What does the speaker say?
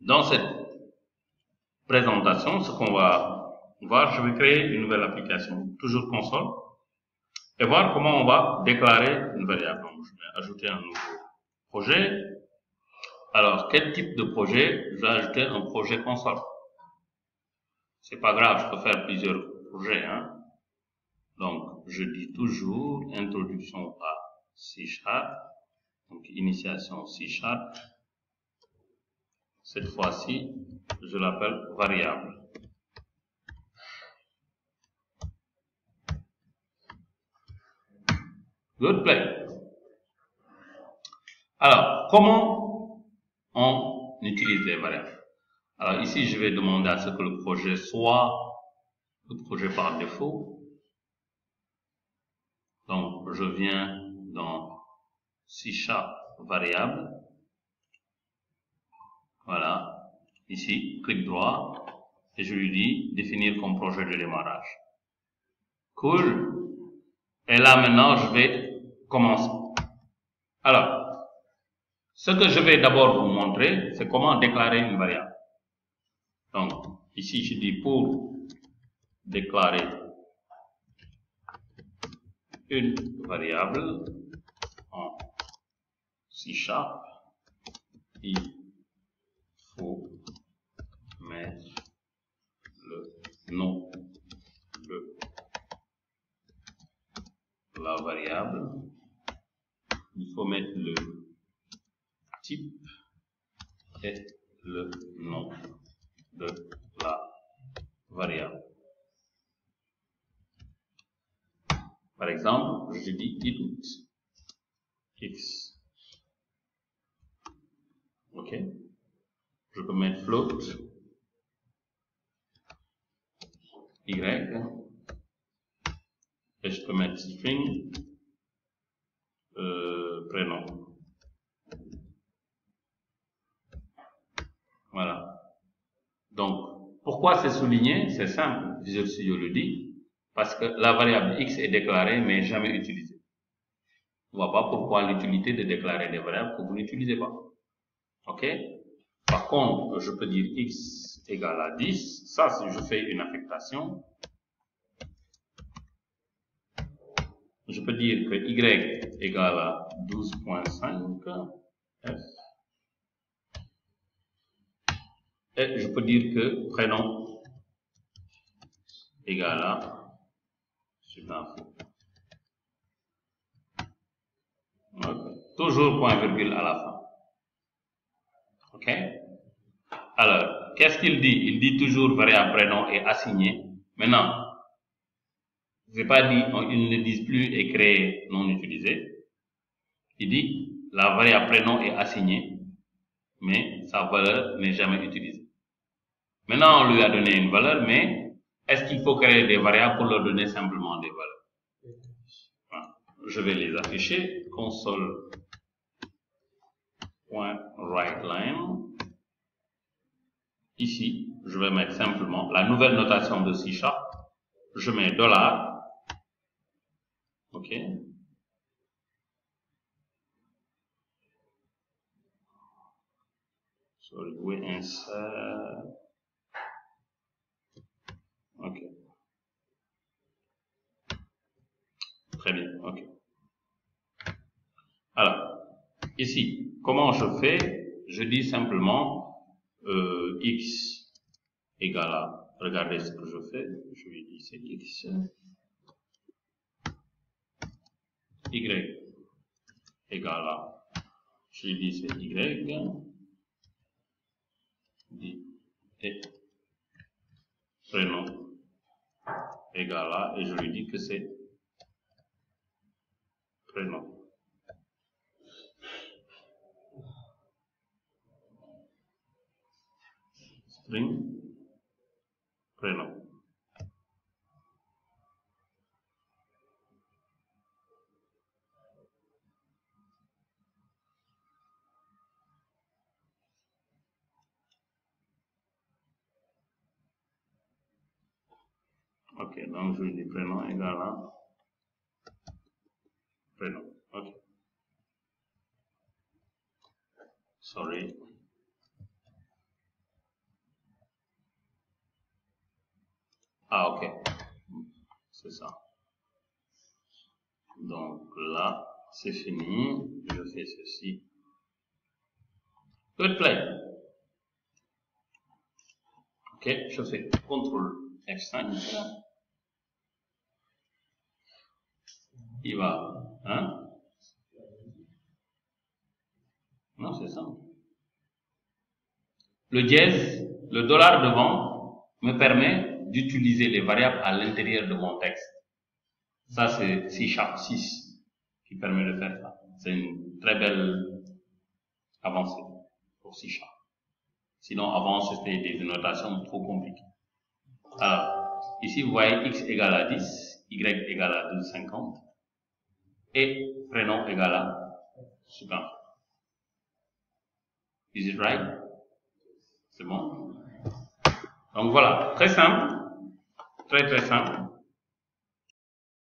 Dans cette présentation, ce qu'on va voir, je vais créer une nouvelle application, toujours console, et voir comment on va déclarer une variable. Donc, je vais ajouter un nouveau projet. Alors, quel type de projet? Je vais ajouter un projet console. C'est pas grave, je peux faire plusieurs projets, hein. Donc, je dis toujours introduction à C#, donc initiation C#. Cette fois-ci, je l'appelle variable. Good play. Alors, comment on utilise les variables? Alors ici, je vais demander à ce que le projet soit le projet par défaut. Donc, je viens dans C# variable. Voilà. Ici, clic droit. Et je lui dis définir comme projet de démarrage. Cool. Et là, maintenant, je vais commencer. Alors, ce que je vais d'abord vous montrer, c'est comment déclarer une variable. Donc, ici, je dis pour déclarer une variable en C#, il faut mettre le nom de la variable, il faut mettre le type et le nom de la variable. Par exemple, je dis int x. Ok. Je peux mettre float y et je peux mettre string prénom. Voilà. Donc, pourquoi c'est souligné? C'est simple, Visual Studio le dit, parce que la variable x est déclarée mais jamais utilisée. On ne voit pas pourquoi l'utilité de déclarer des variables que vous n'utilisez pas. Ok? Par contre, je peux dire x égale à 10. Ça, si je fais une affectation, je peux dire que y égale à 12.5 f. Et je peux dire que prénom égale à subinfo. Okay. Toujours point virgule à la fin. Ok? Alors, qu'est-ce qu'il dit? Il dit toujours variable prénom est assigné. Maintenant, je n'ai pas dit, ils ne disent plus est créé non utilisé. Il dit la variable prénom est assignée, mais sa valeur n'est jamais utilisée. Maintenant, on lui a donné une valeur, mais est-ce qu'il faut créer des variables pour leur donner simplement des valeurs? Voilà. Je vais les afficher. Console.writeLine. Ici, je vais mettre simplement la nouvelle notation de C#. Je mets $. OK. Sorry, oui, insert. OK. Très bien, OK. Alors, ici, comment je fais? Je dis simplement x égale à, regardez ce que je fais, je lui dis c'est x, y égale à, je lui dis c'est y, et prénom égale à, et je lui dis que c'est prénom. String prénom. Ok, donc je lui dis prénom égale à prénom. Ok. Sorry. Ah, ok. C'est ça. Donc là, c'est fini. Je fais ceci. Good play. Ok, je fais CTRL F5. Il va, hein? Non, c'est ça. Le dièse, le dollar devant, me permet d'utiliser les variables à l'intérieur de mon texte. Ça, c'est C# 6 qui permet de faire ça. C'est une très belle avancée pour C#. Sinon, avant, c'était des notations trop compliquées. Alors, ici, vous voyez x égale à 10, y égale à 12,50 et prénom égale à super. Is it right? C'est bon? Donc voilà, très simple, très simple.